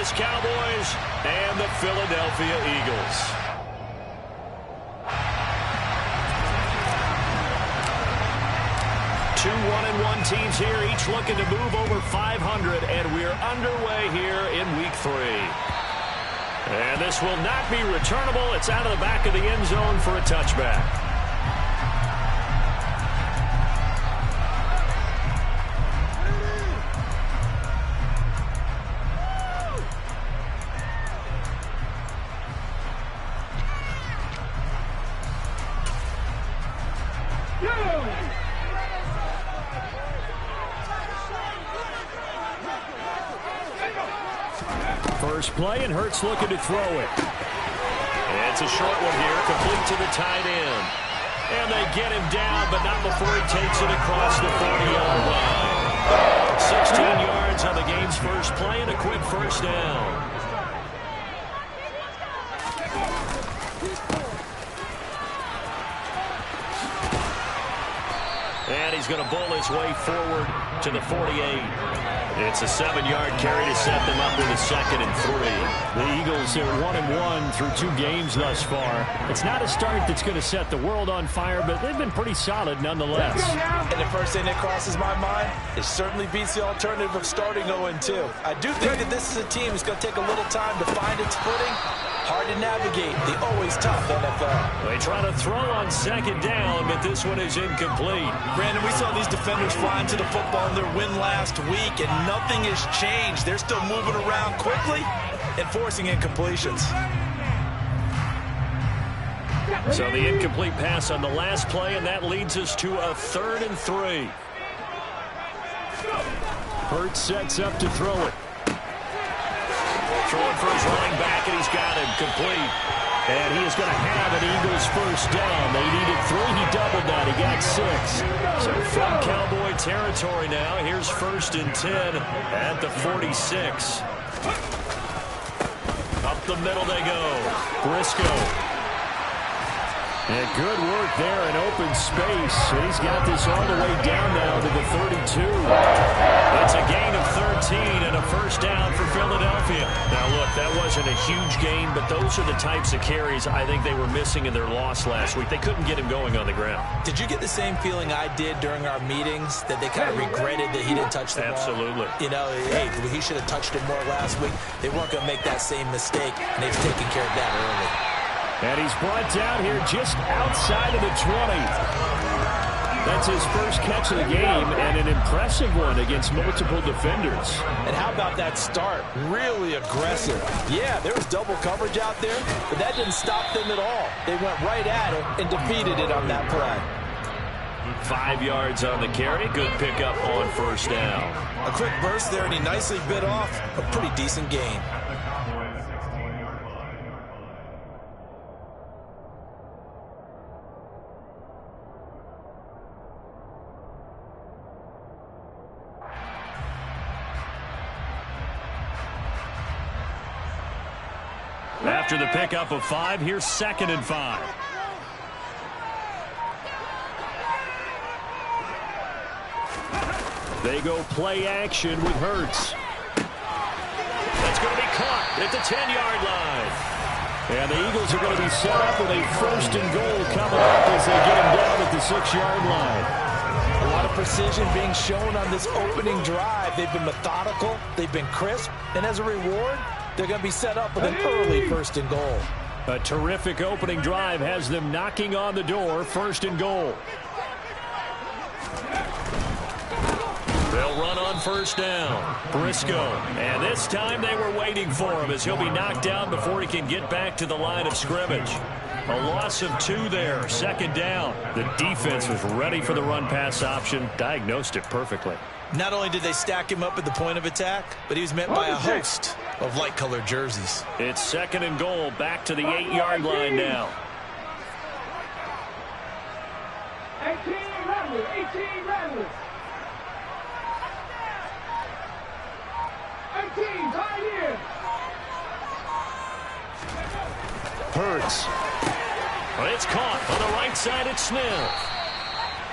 Dallas Cowboys and the Philadelphia Eagles. Two 1-1 teams here, each looking to move over 500, and we're underway here in Week 3. And this will not be returnable. It's out of the back of the end zone for a touchback. First play, and Hurts looking to throw it. It's a short one here, complete to the tight end. And they get him down, but not before he takes it across the 40-yard line. 16 yards on the game's first play and a quick first down. And he's going to bull his way forward to the 48. It's a 7-yard carry to set them up with a 2nd and 3. The Eagles are 1-1 through 2 games thus far. It's not a start that's going to set the world on fire, but they've been pretty solid nonetheless. And the first thing that crosses my mind, it certainly beats the alternative of starting 0-2. I do think that this is a team that's going to take a little time to find its footing. Hard to navigate the always tough NFL. They try to throw on 2nd down, but this one is incomplete. Brandon, we saw these defenders flying to the football in their win last week, and nothing has changed. They're still moving around quickly and forcing incompletions. So the incomplete pass on the last play, and that leads us to a 3rd and 3. Hurts sets up to throw it. Throwing for his running back, and he's got him complete. And he is going to have an Eagles first down. They needed 3. He doubled that. He got 6. So from Cowboy territory now, here's 1st and 10 at the 46. Up the middle they go. Briscoe. And good work there in open space. And he's got this all the way down now to the 32. It's a gain of 13 and a first down for Philadelphia. Now, look, that wasn't a huge gain, but those are the types of carries I think they were missing in their loss last week. They couldn't get him going on the ground. Did you get the same feeling I did during our meetings, that they kind of regretted that he didn't touch the ball? Absolutely. You know, hey, he should have touched it more last week. They weren't going to make that same mistake, and they've taken care of that early. And he's brought down here just outside of the 20. That's his first catch of the game, and an impressive one against multiple defenders. And how about that start? Really aggressive. Yeah, there was double coverage out there, but that didn't stop them at all. They went right at it and defeated it on that play. 5 yards on the carry. Good pickup on first down. A quick burst there, and he nicely bit off a pretty decent gain. After the pickup of 5, here's 2nd and 5. They go play action with Hurts. That's going to be caught at the 10-yard line. And the Eagles are going to be set up with a 1st and goal coming up as they get him down at the 6-yard line. A lot of precision being shown on this opening drive. They've been methodical, they've been crisp, and as a reward, they're going to be set up with an early 1st and goal. A terrific opening drive has them knocking on the door, 1st and goal. They'll run on 1st down. Briscoe. And this time they were waiting for him as he'll be knocked down before he can get back to the line of scrimmage. A loss of 2 there, 2nd down. The defense was ready for the run-pass option, diagnosed it perfectly. Not only did they stack him up at the point of attack, but he was met by a host of light-colored jerseys. It's 2nd and goal, back to the 8-yard line now. 18 runners. 18 tight end. Hurts. But it's caught on the right side. It's Smith.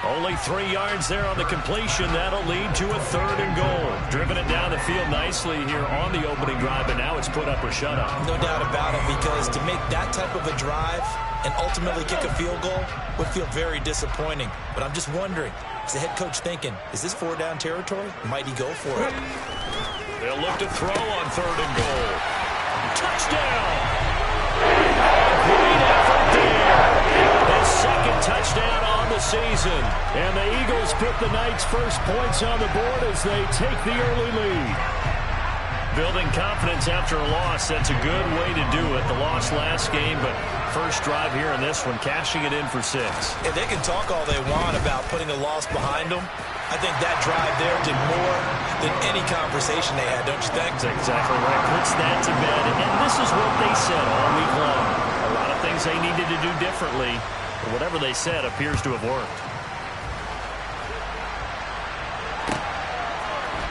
Only 3 yards there on the completion. That'll lead to a 3rd and goal. Driven it down the field nicely here on the opening drive, but now it's put up or shut up. No doubt about it, because to make that type of a drive and ultimately kick a field goal would feel very disappointing. But I'm just wondering, is the head coach thinking, is this 4-down territory? Might he go for it? They'll look to throw on 3rd and goal. Touchdown! Great effort there. His 2nd touchdown on the season. And the Eagles put the Knights' first points on the board as they take the early lead. Building confidence after a loss, that's a good way to do it. The loss last game, but first drive here in this one, cashing it in for 6. And they can talk all they want about putting a loss behind them. I think that drive there did more than any conversation they had, don't you think? That's exactly right. Puts that to bed. And this is what they said all week long. A lot of things they needed to do differently. But whatever they said appears to have worked.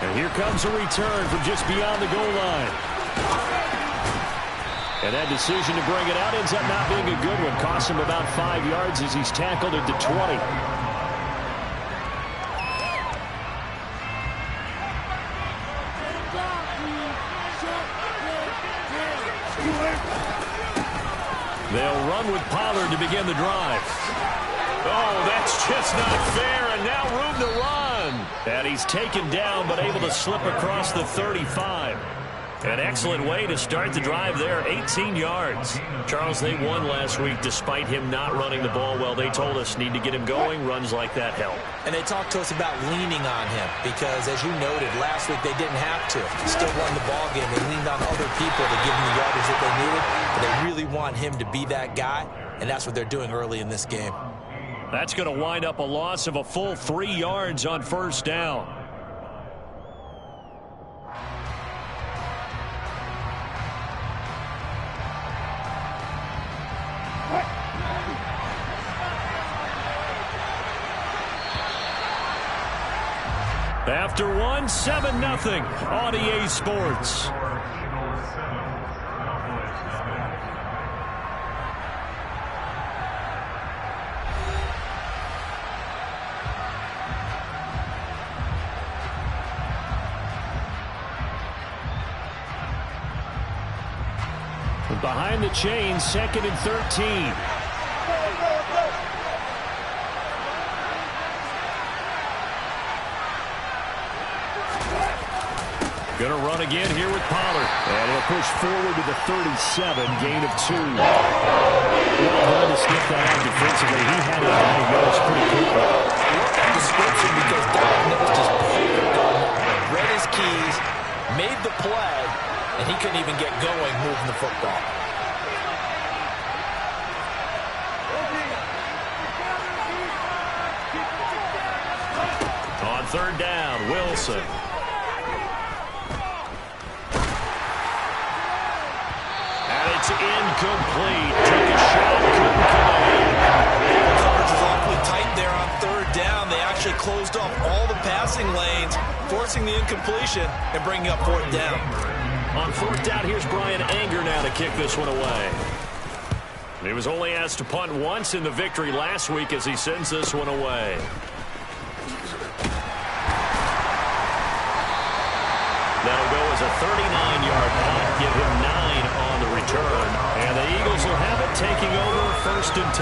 And here comes a return from just beyond the goal line. And that decision to bring it out ends up not being a good one. Costs him about 5 yards as he's tackled at the 20. They'll run with Pollard to begin the drive. Oh, that's just not fair, and now room to run. And he's taken down, but able to slip across the 35. An excellent way to start the drive there, 18 yards. Charles, they won last week despite him not running the ball well. They told us need to get him going. Runs like that help. And they talked to us about leaning on him because, as you noted, last week they didn't have to. Still won the ball game. They leaned on other people to give them the yardage that they needed. But they really want him to be that guy, and that's what they're doing early in this game. That's going to wind up a loss of a full 3 yards on first down. After one, 7-0 on EA Sports. Behind the chain, 2nd and 13. Going to run again here with Pollard. And he'll push forward to the 37, gain of 2. Well done to sniff that out defensively. He had it diagnosed pretty quickly. I love that description because diagnosed is perfect on that. Read his keys, made the play, and he couldn't even get going moving the football. On 3rd down, Wilson. It's incomplete. Took a shot, couldn't connect. Coverage was awfully tight there on 3rd down. They actually closed off all the passing lanes, forcing the incompletion and bringing up 4th down. On 4th down, here's Brian Anger now to kick this one away. He was only asked to punt once in the victory last week as he sends this one away. That'll go as a 39-yard punt, give him 9 on the return. And the Eagles will have it taking over 1st and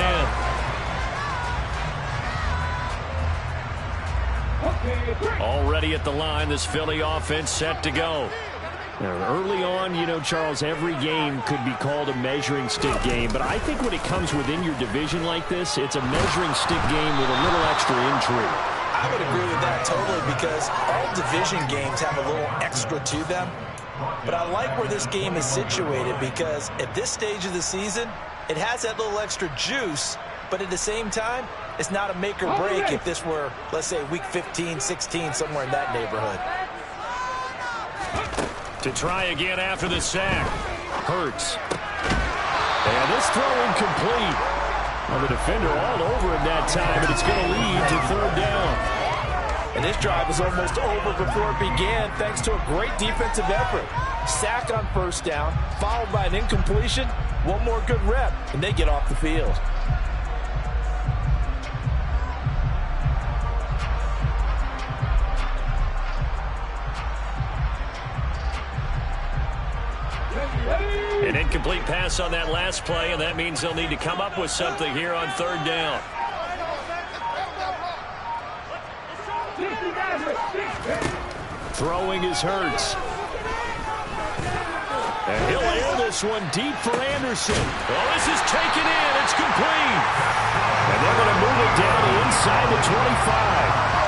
10. Already at the line, this Philly offense set to go. Now, early on, you know, Charles, every game could be called a measuring stick game. But I think when it comes within your division like this, it's a measuring stick game with a little extra intrigue. I would agree with that totally because all division games have a little extra to them. But I like where this game is situated because at this stage of the season, it has that little extra juice, but at the same time, it's not a make or break if this were, let's say, week 15, 16, somewhere in that neighborhood. To try again after the sack. Hurts. And this throw incomplete. Well, the defender all over him that time, but it's going to lead to 3rd down. And this drive was almost over before it began thanks to a great defensive effort. Sack on 1st down, followed by an incompletion. One more good rep, and they get off the field. An incomplete pass on that last play, and that means they'll need to come up with something here on third down. Throwing is Hurts. And he'll air this one deep for Anderson. Oh, this is taken in. It's complete. And they're going to move it down inside the 25.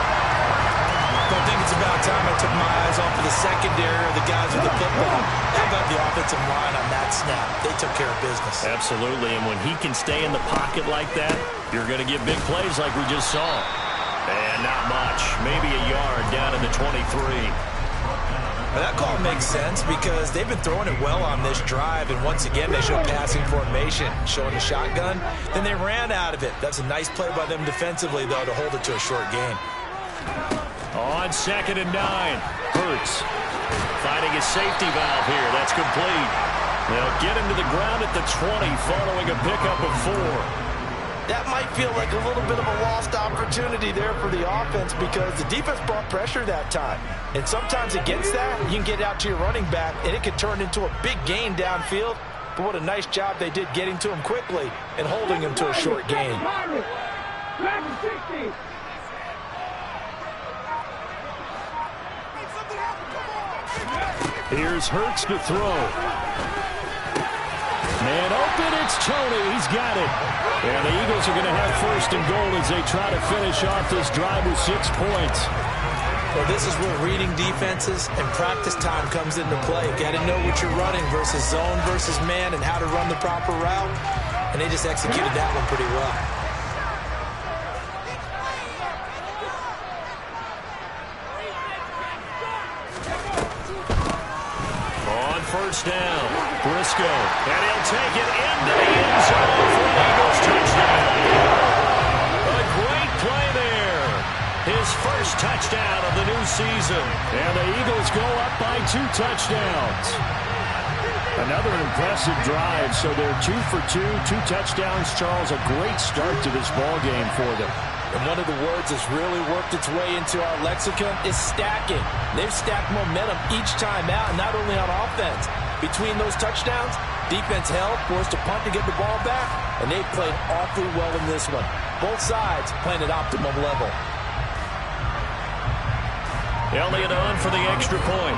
I think it's about time I took my eyes off of the secondary or the guys with the football. How about the offensive line on that snap? They took care of business. Absolutely, and when he can stay in the pocket like that, you're going to get big plays like we just saw. And not much. Maybe a yard down in the 23. Well, that call makes sense because they've been throwing it well on this drive, and once again they showed passing formation, showing the shotgun. Then they ran out of it. That's a nice play by them defensively, though, to hold it to a short gain. On 2nd and 9, Hurts finding his safety valve here. That's complete. They'll get him to the ground at the 20 following a pickup of 4. That might feel like a little bit of a lost opportunity there for the offense because the defense brought pressure that time. And sometimes against that, you can get out to your running back, and it can turn into a big gain downfield. But what a nice job they did getting to him quickly and holding him to a short gain. Here's Hurts to throw. Man open, it's Tony. He's got it. And the Eagles are going to have 1st and goal as they try to finish off this drive with 6 points. Well, this is where reading defenses and practice time comes into play. Got to know what you're running versus zone versus man and how to run the proper route. And they just executed that one pretty well. First down, Briscoe, and he'll take it into the end zone for an Eagles touchdown. A great play there. His first touchdown of the new season. And the Eagles go up by 2 touchdowns. Another impressive drive, so they're 2 for 2, 2 touchdowns. Charles, a great start to this ball game for them. And one of the words that's really worked its way into our lexicon is stacking. They've stacked momentum each time out, and not only on offense. Between those touchdowns, defense held, forced a punt to get the ball back, and they played awfully well in this one. Both sides playing at optimum level. Elliott on for the extra point.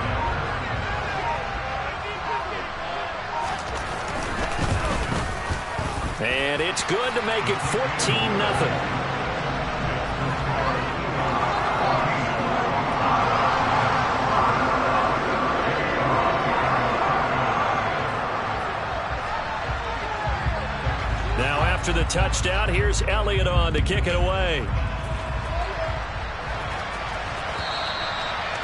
And it's good to make it 14-0. After the touchdown, here's Elliott on to kick it away.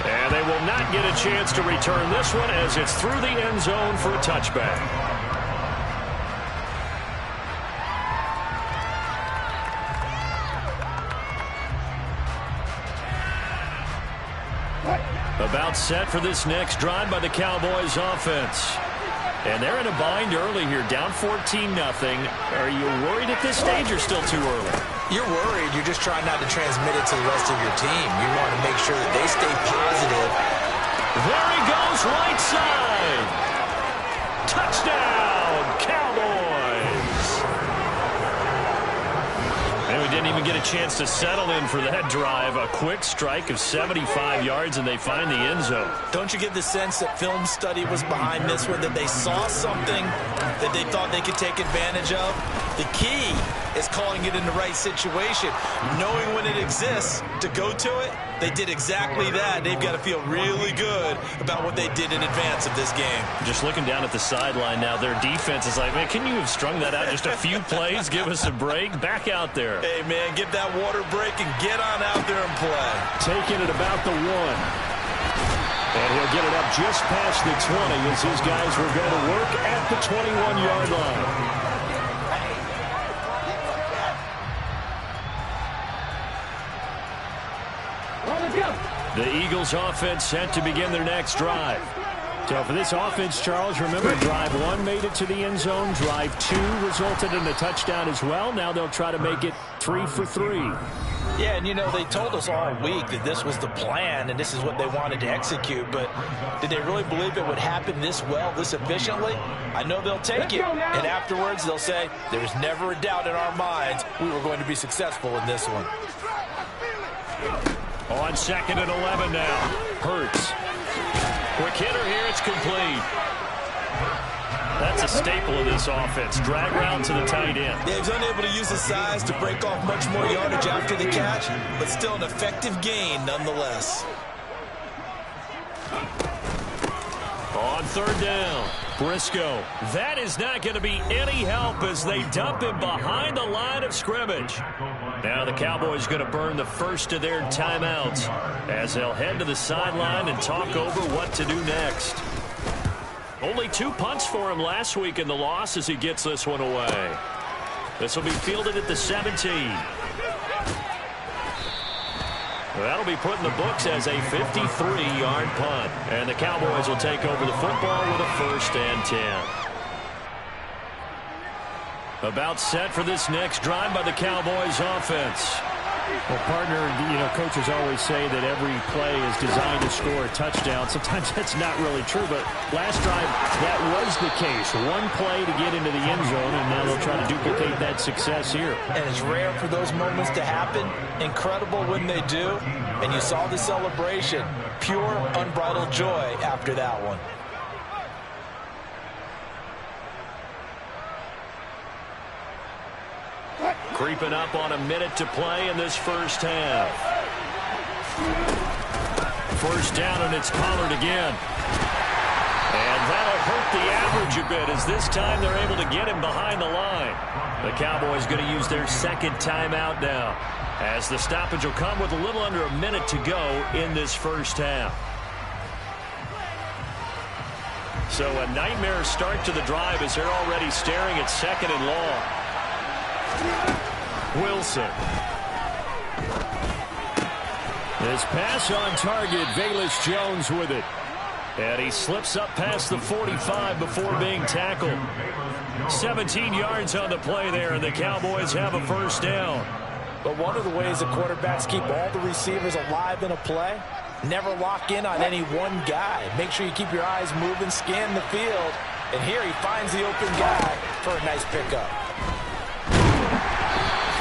And they will not get a chance to return this one as it's through the end zone for a touchback. About set for this next drive by the Cowboys offense. And they're in a bind early here, down 14-0. Are you worried at this stage or still too early? You're worried. You're just trying not to transmit it to the rest of your team. You want to make sure that they stay positive. There he goes, right side. Touchdown, Cowboys. And we didn't even get a chance to settle in for that drive. A quick strike of 75 yards, and they find the end zone. Don't you get the sense that film study was behind this one, that they saw something that they thought they could take advantage of? The key is calling it in the right situation. Knowing when it exists to go to it, they did exactly that. They've got to feel really good about what they did in advance of this game. Just looking down at the sideline now, their defense is like, man, can you have strung that out just a few plays? Give us a break. Back out there. Hey, man, get that water break and get on out there and play. Taking it about the 1. And he'll get it up just past the 20 as his guys will go to work at the 21-yard line. The Eagles offense set to begin their next drive. So for this offense, Charles, remember, drive 1 made it to the end zone. Drive 2 resulted in a touchdown as well. Now they'll try to make it 3 for 3. Yeah, and you know, they told us all week that this was the plan and this is what they wanted to execute, but did they really believe it would happen this well, this efficiently? I know they'll take it, and afterwards they'll say, there was never a doubt in our minds we were going to be successful in this one. On 2nd and 11 now. Hurts. Quick hitter here, it's complete. That's a staple of this offense. Drag route to the tight end. Yeah, he's unable to use his size to break off much more yardage after the catch, but still an effective gain nonetheless. On 3rd down, Briscoe. That is not going to be any help as they dump him behind the line of scrimmage. Now the Cowboys going to burn the first of their timeouts as they'll head to the sideline and talk over what to do next. Only 2 punts for him last week in the loss as he gets this one away. This will be fielded at the 17. That'll be put in the books as a 53-yard punt. And the Cowboys will take over the football with a 1st and 10. About set for this next drive by the Cowboys offense. Well, partner, you know, coaches always say that every play is designed to score a touchdown. Sometimes that's not really true, but last drive, that was the case. 1 play to get into the end zone, and now they'll try to duplicate that success here. And it's rare for those moments to happen. Incredible when they do. And you saw the celebration. Pure, unbridled joy after that one. Creeping up on a minute to play in this first half. 1st down, and it's Pollard again. And that'll hurt the average a bit as this time they're able to get him behind the line. The Cowboys going to use their 2nd timeout now as the stoppage will come with a little under a minute to go in this first half. So a nightmare start to the drive as they're already staring at 2nd and long. Wilson. His pass on target. Velus Jones with it. And he slips up past the 45 before being tackled. 17 yards on the play there, and the Cowboys have a 1st down. But one of the ways that quarterbacks keep all the receivers alive in a play, never lock in on any one guy. Make sure you keep your eyes moving, scan the field. And here he finds the open guy for a nice pickup.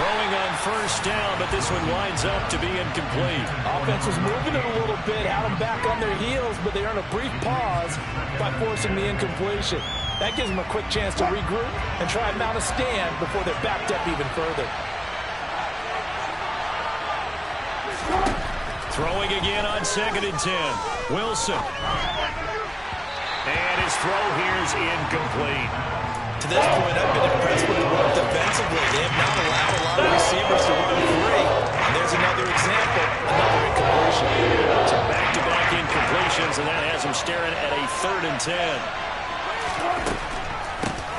Throwing on 1st down, but this one winds up to be incomplete. Offense was moving it a little bit, had them back on their heels, but they earn a brief pause by forcing the incompletion. That gives them a quick chance to regroup and try and mount a stand before they're backed up even further. Throwing again on 2nd and 10. Wilson. And his throw here is incomplete. To this point, I've been impressed with the work defensively. They have not allowed a lot of receivers to run free. And there's another example, another incompletion. So back-to-back incompletions, and that has them staring at a 3rd and 10.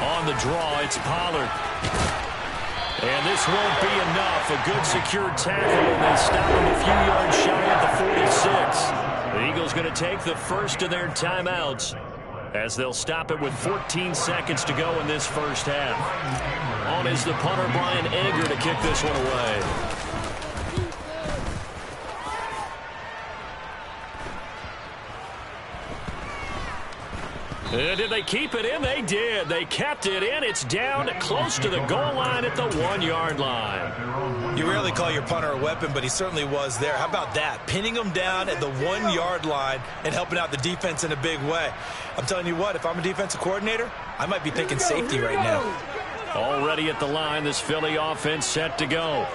On the draw, it's Pollard. And this won't be enough. A good secured tackle, and they stop him a few yards shy at the 46. The Eagles going to take the first of their timeouts as they'll stop it with 14 seconds to go in this first half. On is the punter, Brian Anger, to kick this one away. Did they keep it in? They did. They kept it in. It's down close to the goal line at the 1-yard line. You rarely call your punter a weapon, but he certainly was there. How about that? Pinning him down at the 1-yard line and helping out the defense in a big way. I'm telling you what, if I'm a defensive coordinator, I might be thinking safety right now. Already at the line, this Philly offense set to go.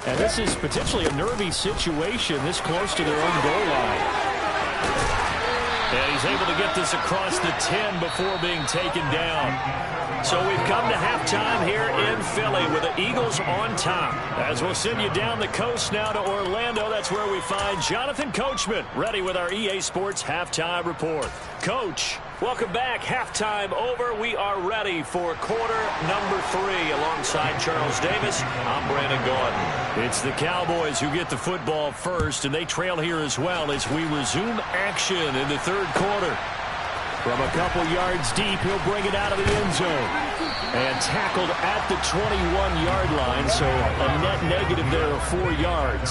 And this is potentially a nervy situation this close to their own goal line. And he's able to get this across the 10 before being taken down. So we've come to halftime here in Philly with the Eagles on top. As we'll send you down the coast now to Orlando, that's where we find Jonathan Coachman ready with our EA Sports Halftime Report. Coach, welcome back. Halftime over. We are ready for quarter number 3. Alongside Charles Davis, I'm Brandon Gaudin. It's the Cowboys who get the football first, and they trail here as well as we resume action in the third quarter. From a couple yards deep, he'll bring it out of the end zone. And tackled at the 21-yard line, so a net negative there of 4 yards.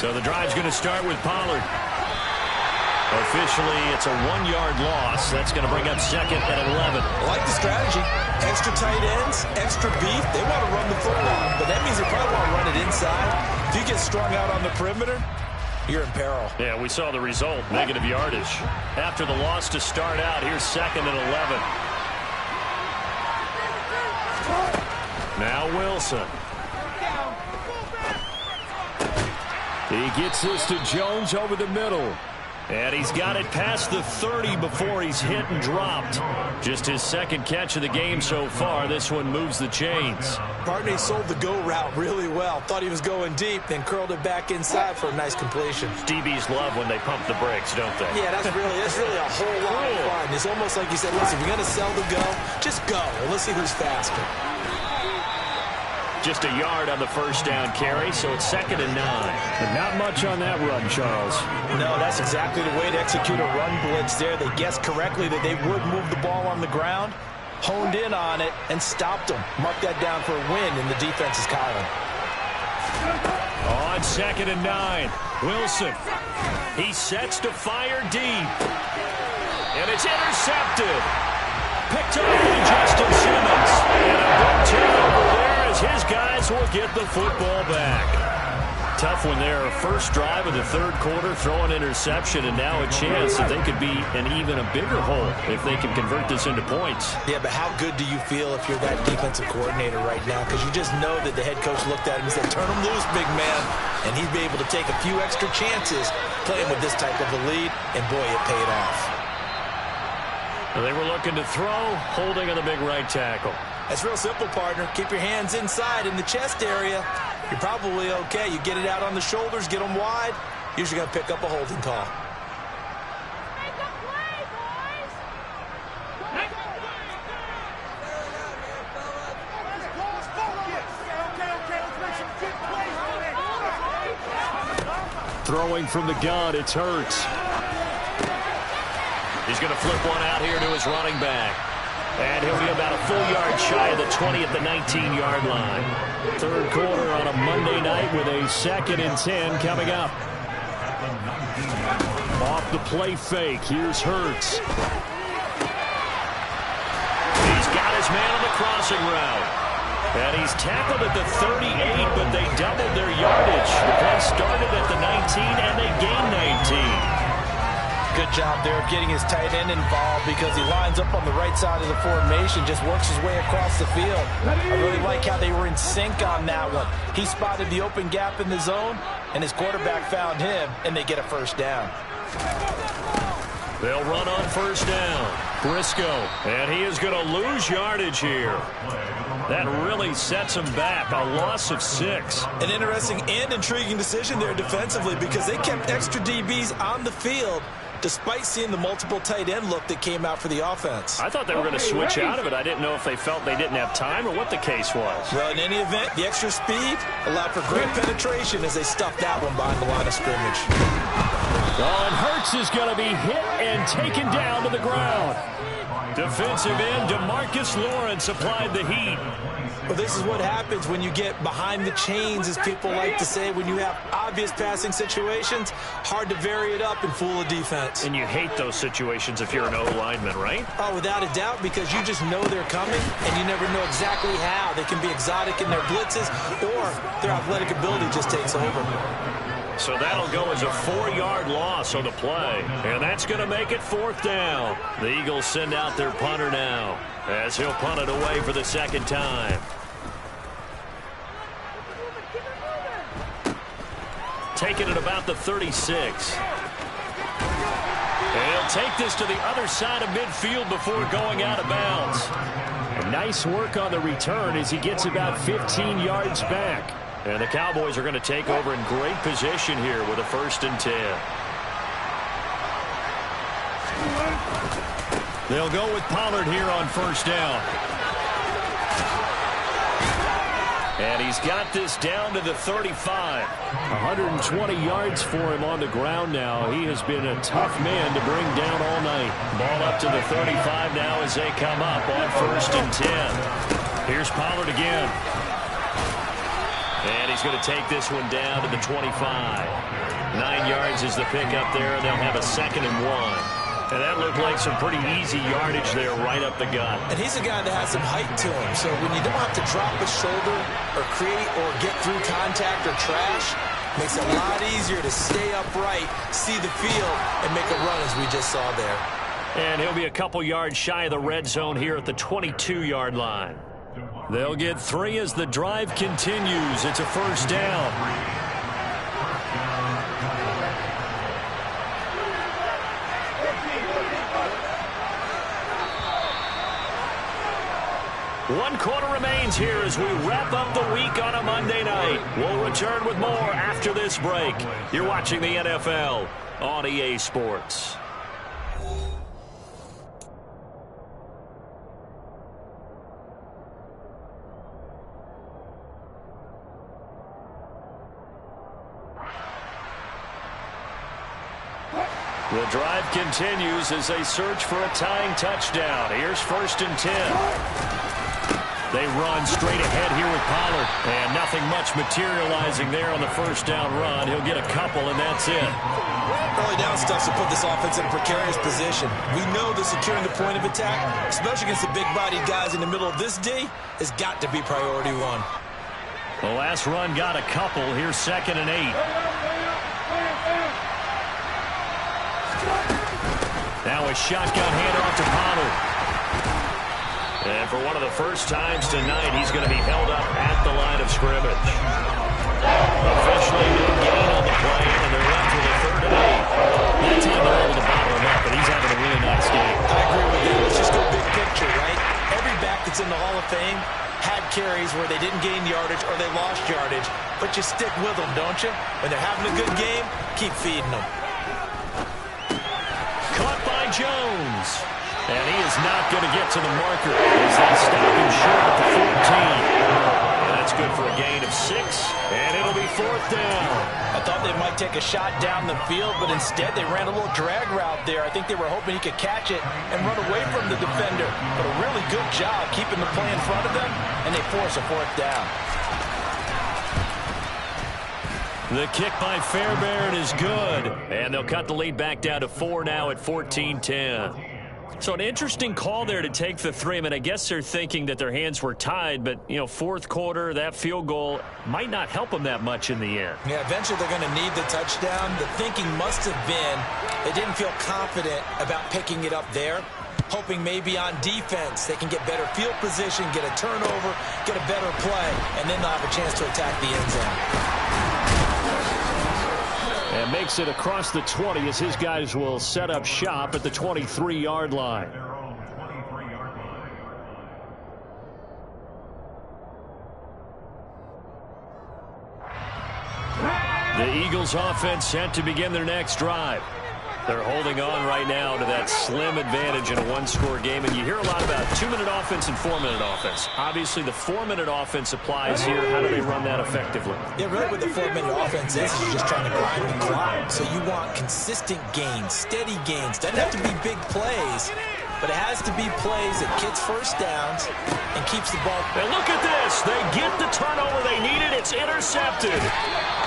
So the drive's going to start with Pollard. Officially, it's a 1-yard loss. That's going to bring up second and 11. I like the strategy. Extra tight ends, extra beef. They want to run the football, but that means they probably want to run it inside. If you get strung out on the perimeter, you're in peril. Yeah, we saw the result, negative yardage. After the loss to start out, here's second and 11. Now Wilson. He gets this to Jones over the middle. And he's got it past the 30 before he's hit and dropped. Just his second catch of the game so far. This one moves the chains. Barney sold the go route really well. Thought he was going deep, then curled it back inside for a nice completion. DBs love when they pump the brakes, don't they? Yeah, that's really a whole lot of fun. It's almost like you said, listen, if you're going to sell the go, just go. And let's see who's faster. Just a yard on the first down carry, so it's second and 9. But not much on that run, Charles. No, that's exactly the way to execute a run blitz there. They guessed correctly that they would move the ball on the ground, honed in on it, and stopped them. Mark that down for a win in the defense's column. On second and 9, Wilson. He sets to fire deep. And it's intercepted. Picked off by Justin Simmons. And a big turnover there as his guys will get the football back. Tough one there. First drive of the third quarter, throw an interception, and now a chance that they could be in even a bigger hole if they can convert this into points. Yeah, but how good do you feel if you're that defensive coordinator right now? Because you just know that the head coach looked at him and said, turn him loose, big man. And he'd be able to take a few extra chances playing with this type of a lead, and boy, it paid off. They were looking to throw, holding on the big right tackle. That's real simple, partner. Keep your hands inside in the chest area. You're probably okay. You get it out on the shoulders, get them wide. Usually going to pick up a holding call. Throwing from the gun, it's Hurts. He's going to flip one out here to his running back. And he'll be about a full yard shy of the 20 at the 19-yard line. Third quarter on a Monday night with a second and 10 coming up. Off the play fake, here's Hurts. He's got his man on the crossing route. And he's tackled at the 38, but they doubled their yardage. The play started at the 19, and they gained 19. Good job there of getting his tight end involved because he lines up on the right side of the formation, just works his way across the field. I really like how they were in sync on that one. He spotted the open gap in the zone, and his quarterback found him, and they get a first down. They'll run on first down. Briscoe, and he is going to lose yardage here. That really sets him back. A loss of 6. An interesting and intriguing decision there defensively because they kept extra DBs on the field despite seeing the multiple tight end look that came out for the offense. I thought they were going to switch out of it. I didn't know if they felt they didn't have time or what the case was. Well, in any event, the extra speed allowed for great penetration as they stuffed that one behind the line of scrimmage. Oh, and Hurts is going to be hit and taken down to the ground. Defensive end DeMarcus Lawrence applied the heat. Well, this is what happens when you get behind the chains, as people like to say. When you have obvious passing situations, hard to vary it up and fool a defense. And you hate those situations if you're an O-lineman, right? Oh, without a doubt, because you just know they're coming, and you never know exactly how. They can be exotic in their blitzes, or their athletic ability just takes over. So that'll go as a 4-yard loss on the play. And that's going to make it 4th down. The Eagles send out their punter now as he'll punt it away for the second time. Taking it about the 36. And he'll take this to the other side of midfield before going out of bounds. And nice work on the return as he gets about 15 yards back. And the Cowboys are going to take over in great position here with a 1st and 10. They'll go with Pollard here on first down. And he's got this down to the 35. 120 yards for him on the ground now. He has been a tough man to bring down all night. Ball up to the 35 now as they come up on 1st and 10. Here's Pollard again. And he's going to take this one down to the 25. 9 yards is the pickup there, and they'll have a 2nd and 1. And that looked like some pretty easy yardage there right up the gut. And he's a guy that has some height to him. So when you don't have to drop a shoulder or create or get through contact or trash, makes it a lot easier to stay upright, see the field, and make a run as we just saw there. And he'll be a couple yards shy of the red zone here at the 22-yard line. They'll get 3 as the drive continues. It's a 1st down. One quarter remains here as we wrap up the week on a Monday night. We'll return with more after this break. You're watching the NFL on EA Sports. The drive continues as they search for a tying touchdown. Here's 1st and 10. They run straight ahead here with Pollard. And nothing much materializing there on the 1st down run. He'll get a couple, and that's it. Early down stuff to put this offense in a precarious position. We know that securing the point of attack, especially against the big-bodied guys in the middle of this D, has got to be priority 1. The last run got a couple. Here's 2nd and 8. Now a shotgun handoff to Pollard. And for one of the first times tonight, he's going to be held up at the line of scrimmage. Officially no gain on the play, and they're left with a 3rd and 8. That time they're able to bottle him up, and he's having a really nice game. I agree with you. Let's just go big picture, right? Every back that's in the Hall of Fame had carries where they didn't gain yardage or they lost yardage, but you stick with them, don't you? When they're having a good game, keep feeding them. Caught by Jones. And he is not going to get to the marker as they stop him short at the 14. And that's good for a gain of 6, and it'll be 4th down. I thought they might take a shot down the field, but instead they ran a little drag route there. I think they were hoping he could catch it and run away from the defender. But a really good job keeping the play in front of them, and they force a 4th down. The kick by Fairbairn is good, and they'll cut the lead back down to 4 now at 14-10. So an interesting call there to take the 3. I mean, I guess they're thinking that their hands were tied, but, you know, 4th quarter, that field goal might not help them that much in the end. Yeah, eventually they're going to need the touchdown. The thinking must have been they didn't feel confident about picking it up there, hoping maybe on defense they can get better field position, get a turnover, get a better play, and then they'll have a chance to attack the end zone. And makes it across the 20 as his guys will set up shop at the 23-yard line. The Eagles offense set to begin their next drive. They're holding on right now to that slim advantage in a one-score game. And you hear a lot about 2-minute offense and 4-minute offense. Obviously, the 4-minute offense applies here. How do they run that effectively? Yeah, really what the 4-minute offense is you're just trying to grind the clock. So you want consistent gains, steady gains. Doesn't have to be big plays, but it has to be plays that gets first downs and keeps the ball. And look at this. They get the turnover they needed. It's intercepted.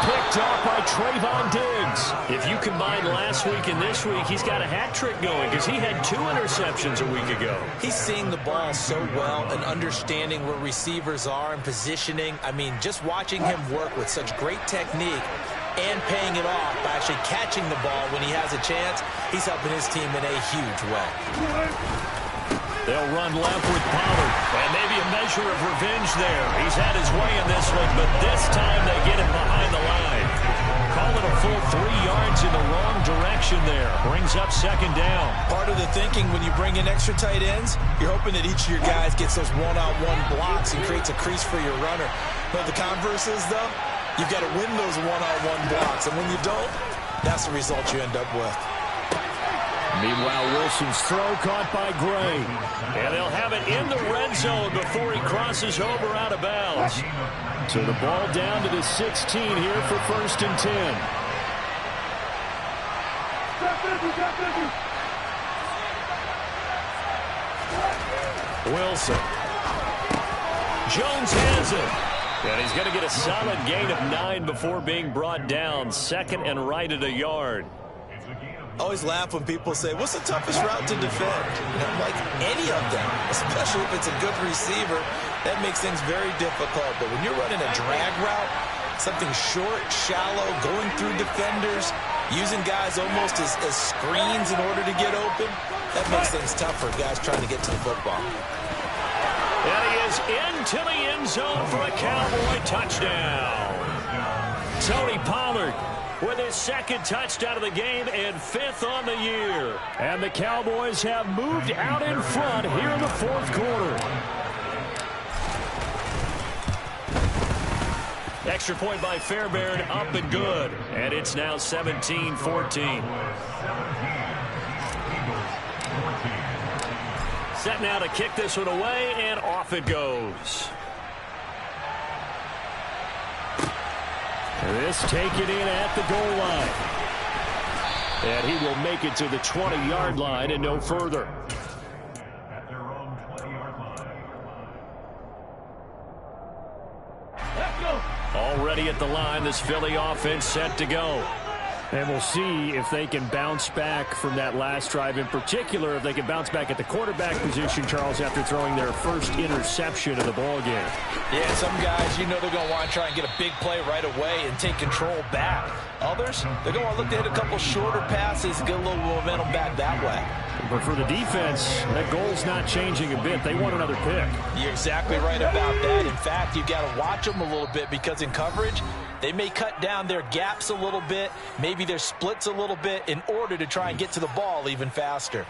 Picked off by Trayvon Diggs. If you combine last week and this week, he's got a hat trick going because he had 2 interceptions a week ago. He's seeing the ball so well and understanding where receivers are and positioning. I mean, just watching him work with such great technique and paying it off by actually catching the ball when he has a chance, he's helping his team in a huge way. They'll run left with Pollard, and maybe a measure of revenge there. He's had his way in this one, but this time they get him behind the line. Call it a full 3 yards in the wrong direction there. Brings up 2nd down. Part of the thinking when you bring in extra tight ends, you're hoping that each of your guys gets those one-on-one blocks and creates a crease for your runner. But the converse is, though, you've got to win those one-on-one blocks, and when you don't, that's the result you end up with. Meanwhile, Wilson's throw caught by Gray. And they'll have it in the red zone before he crosses over out of bounds. So the ball down to the 16 here for 1st and 10. Wilson. Jones has it. And he's going to get a solid gain of 9 before being brought down. 2nd and right at a yard. I always laugh when people say, what's the toughest route to defend? And I'm like, any of them, especially if it's a good receiver. That makes things very difficult. But when you're running a drag route, something short, shallow, going through defenders, using guys almost as screens in order to get open, that makes things tough for guys trying to get to the football. And he is into the end zone for a Cowboy touchdown. Tony Pollard with his 2nd touchdown of the game and 5th on the year. And the Cowboys have moved out in front here in the 4th quarter. Extra point by Fairbairn, up and good. And it's now 17-14. Set now to kick this one away, and off it goes. This taken in at the goal line. And he will make it to the 20-yard line and no further. Already at the line, this Philly offense set to go. And we'll see if they can bounce back from that last drive, in particular if they can bounce back at the quarterback position, Charles, after throwing their first interception of the ball game. Yeah, some guys, you know they're going to want to try and get a big play right away and take control back. Others, they're going to look to hit a couple shorter passes and get a little momentum back that way. But for the defense, that goal's not changing a bit. They want another pick. You're exactly right about that. In fact, you've got to watch them a little bit because in coverage, they may cut down their gaps a little bit, maybe their splits a little bit in order to try and get to the ball even faster.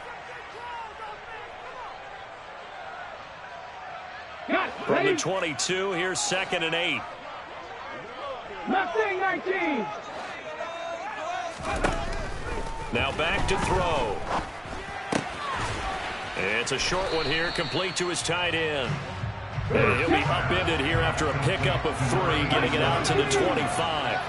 From the 22, here's 2nd and 8. Left wing 19. Now back to throw. It's a short one here, complete to his tight end. And he'll be upended here after a pickup of 3, getting it out to the 25.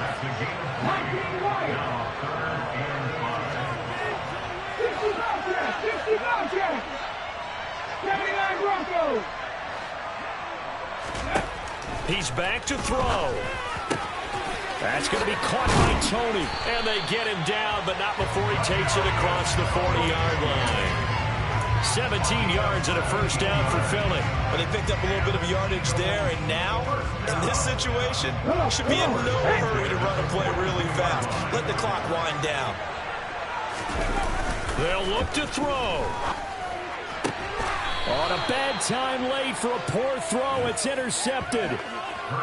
79 Broncos. He's back to throw. That's going to be caught by Tony. And they get him down, but not before he takes it across the 40-yard line. 17 yards and a first down for Philly. But they picked up a little bit of yardage there, and now, in this situation, should be in no hurry to run a play really fast. Let the clock wind down. They'll look to throw. On a bad time late for a poor throw, it's intercepted.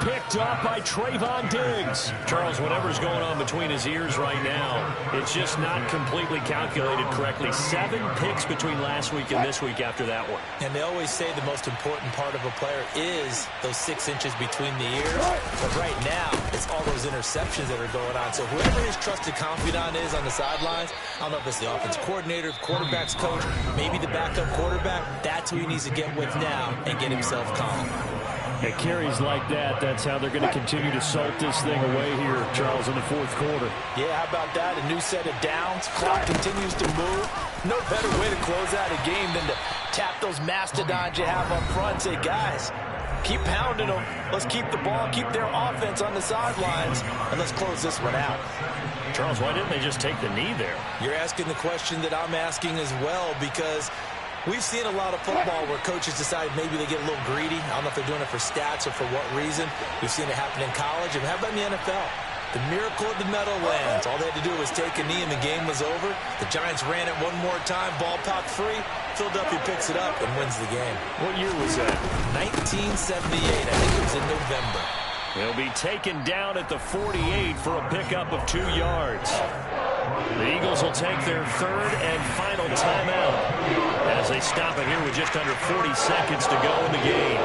Picked off by Trayvon Diggs. Charles, whatever's going on between his ears right now, it's just not completely calculated correctly. 7 picks between last week and this week after that one. And they always say the most important part of a player is those 6 inches between the ears. But right now, it's all those interceptions that are going on. So whoever his trusted confidant is on the sidelines, I don't know if it's the offensive coordinator, quarterback's coach, maybe the backup quarterback, that's who he needs to get with now and get himself calm. At carries like that, that's how they're going to continue to salt this thing away here, Charles, in the 4th quarter. Yeah, how about that? A new set of downs. Clock continues to move. No better way to close out a game than to tap those mastodons you have up front and say, guys, keep pounding them. Let's keep the ball, keep their offense on the sidelines, and let's close this one out. Charles, why didn't they just take the knee there? You're asking the question that I'm asking as well, because we've seen a lot of football where coaches decide maybe they get a little greedy. I don't know if they're doing it for stats or for what reason. We've seen it happen in college. And how about in the NFL? The miracle of the Meadowlands. All they had to do was take a knee and the game was over. The Giants ran it one more time. Ball popped free. Philadelphia picks it up and wins the game. What year was that? 1978. I think it was in November. He'll be taken down at the 48 for a pickup of 2 yards. The Eagles will take their 3rd and final timeout as they stop it here with just under 40 seconds to go in the game.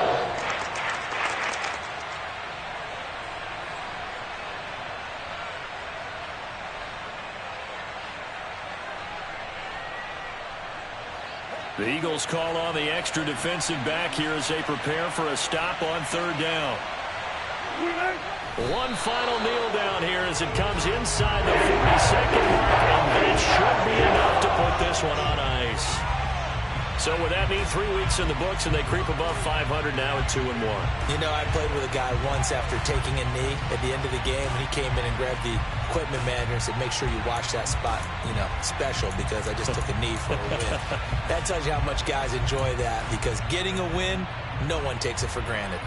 The Eagles call on the extra defensive back here as they prepare for a stop on third down. One final kneel down here as it comes inside the 42nd mark, and that should be enough to put this one on ice. So would that mean 3 weeks in the books, and they creep above 500 now at 2-1? You know, I played with a guy once after taking a knee at the end of the game, and he came in and grabbed the equipment manager and said, make sure you watch that spot, special, because I just took a knee for a win. That tells you how much guys enjoy that, because getting a win, no one takes it for granted.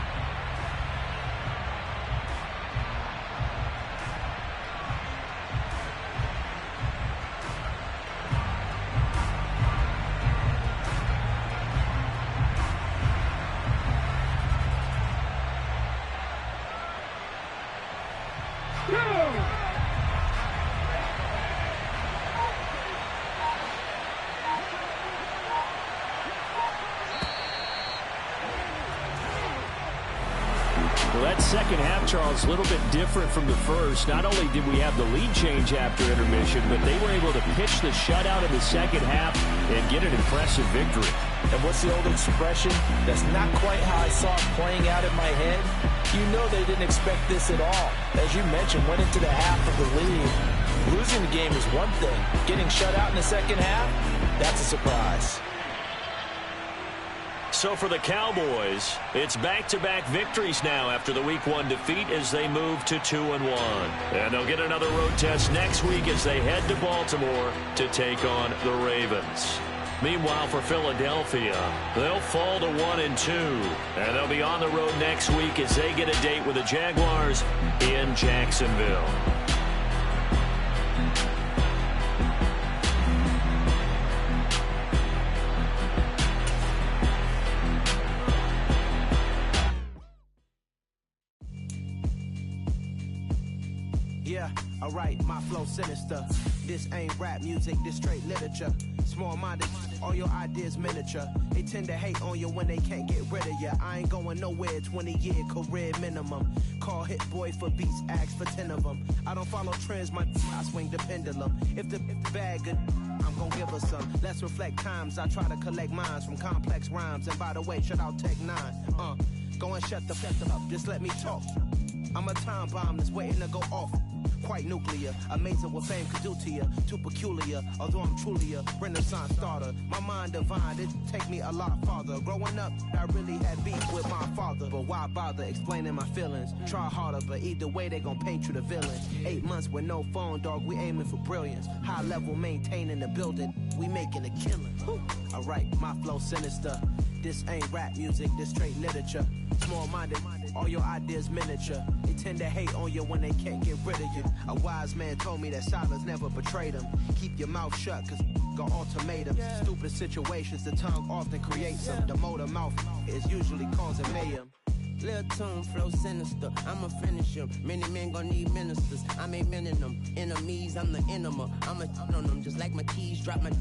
Well, that second half, Charles, a little bit different from the first. Not only did we have the lead change after intermission, but they were able to pitch the shutout in the second half and get an impressive victory. And what's the old expression? That's not quite how I saw it playing out in my head. You know they didn't expect this at all. As you mentioned, went into the half of the lead. Losing the game is one thing. Getting shut out in the second half, that's a surprise. So for the Cowboys, it's back-to-back victories now after the Week 1 defeat as they move to 2-1. And they'll get another road test next week as they head to Baltimore to take on the Ravens. Meanwhile, for Philadelphia, they'll fall to 1-2. And they'll be on the road next week as they get a date with the Jaguars in Jacksonville. Yeah, alright, my flow sinister. This ain't rap music, this straight literature. Small-minded, all your ideas miniature. They tend to hate on you when they can't get rid of you. I ain't going nowhere, 20-year career minimum. Call hit boy for beats, ask for 10 of them. I don't follow trends, I swing the pendulum. If the bag good, I'm gonna give her some. Let's reflect times, I try to collect minds from complex rhymes. And by the way, shut out Tech 9. Go and shut the up, just let me talk. I'm a time bomb that's waiting to go off. Quite nuclear, amazing what fame could do to you. Too peculiar, although I'm truly a renaissance starter. My mind divine, it take me a lot farther. Growing up, I really had beef with my father. But why bother explaining my feelings? Try harder, but either way they gon' paint you the villain. 8 months with no phone, dog, we aiming for brilliance. High level maintaining the building, we making a killing. Alright, my flow sinister. This ain't rap music, this straight literature. Small-minded, all your ideas miniature. They tend to hate on you when they can't get rid of you. A wise man told me that silence never betrayed him. Keep your mouth shut, cause got ultimatums. Stupid situations, the tongue often creates them. The motor mouth is usually causing mayhem. Lil' tune, flow sinister, I'ma finish him. Many men gon' need ministers, I'm aiming them. Enemies, I'm the enema. I'ma on them, just like my keys, drop my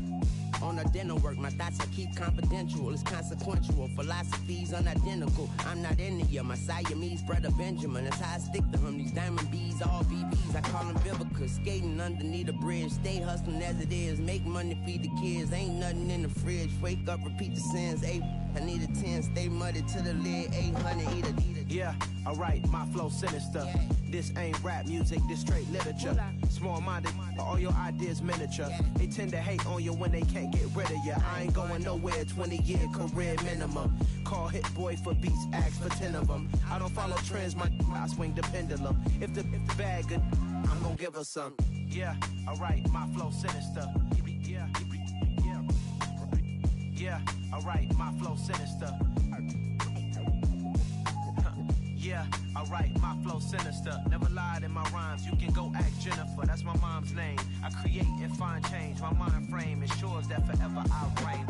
on a dinner work. My thoughts I keep confidential, it's consequential. Philosophies unidentical, I'm not into you. My Siamese brother Benjamin, that's how I stick to him. These diamond bees, all BBs, I call them Vivica. Skating underneath a bridge, stay hustling as it is. Make money, feed the kids, ain't nothing in the fridge. Wake up, repeat the sins, I need a 10, stay muddy to the lid, 800, eat it. Yeah, alright, my flow sinister. This ain't rap music, this straight literature. Small-minded, all your ideas miniature. They tend to hate on you when they can't get rid of you. I ain't going nowhere, 20-year career minimum. Call hit boy for beats, ask for 10 of them. I don't follow trends, I swing the pendulum. If the bag good, I'm gonna give her some. Yeah, alright, my flow sinister. Yeah, alright, my flow sinister. Yeah, alright, my flow sinister. Never lied in my rhymes, you can go ask Jennifer. That's my mom's name. I create and find change. My mind frame ensures that forever I'll reign.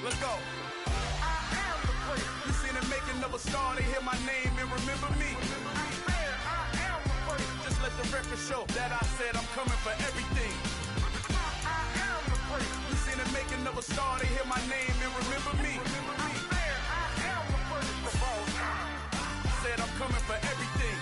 Let's go. I am the free. You seen the making of a star, they hear my name and remember me. I am the free. Just let the record show that I said I'm coming for everything. I am the free. You seen the making of a star, they hear my name and remember me. I am the free. Said I'm coming for everything.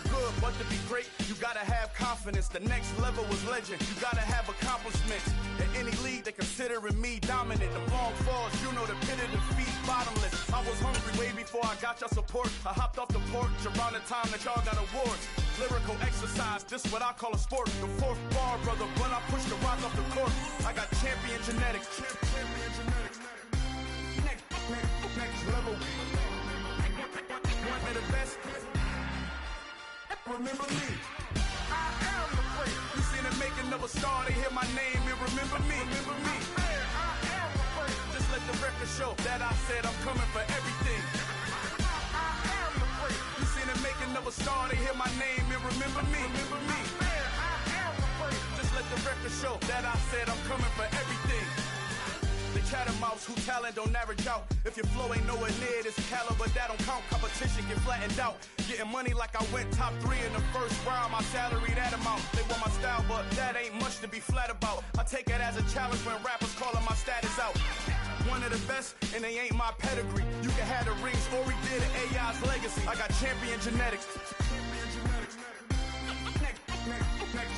Good, but to be great, you gotta have confidence. The next level was legend. You gotta have accomplishments. In any league, they considering me dominant. The long falls, you know the pit of defeat, bottomless. I was hungry way before I got your support. I hopped off the porch around the time that y'all got awards. Lyrical exercise, this what I call a sport. The fourth bar, brother, when I push the rock off the court. I got champion genetics. Next level. One of the best. Remember me. I am the free. You seen the making of a star, they hear my name and remember me. Remember me. I am the free. Just let the record show that I said I'm coming for everything. I am the free. You seen the making of a star, they hear my name and remember me. Remember me. I am the free. Just let the record show that I said I'm coming for everything. The catamounts who talent don't average out. If your flow ain't nowhere near this caliber, that don't count. Competition get flattened out. Getting money like I went top 3 in the first round. My salary that amount. They want my style, but that ain't much to be flat about. I take it as a challenge when rappers calling my status out. One of the best, and they ain't my pedigree. You can have the rings, or we did it, AI's legacy. I got champion genetics. Next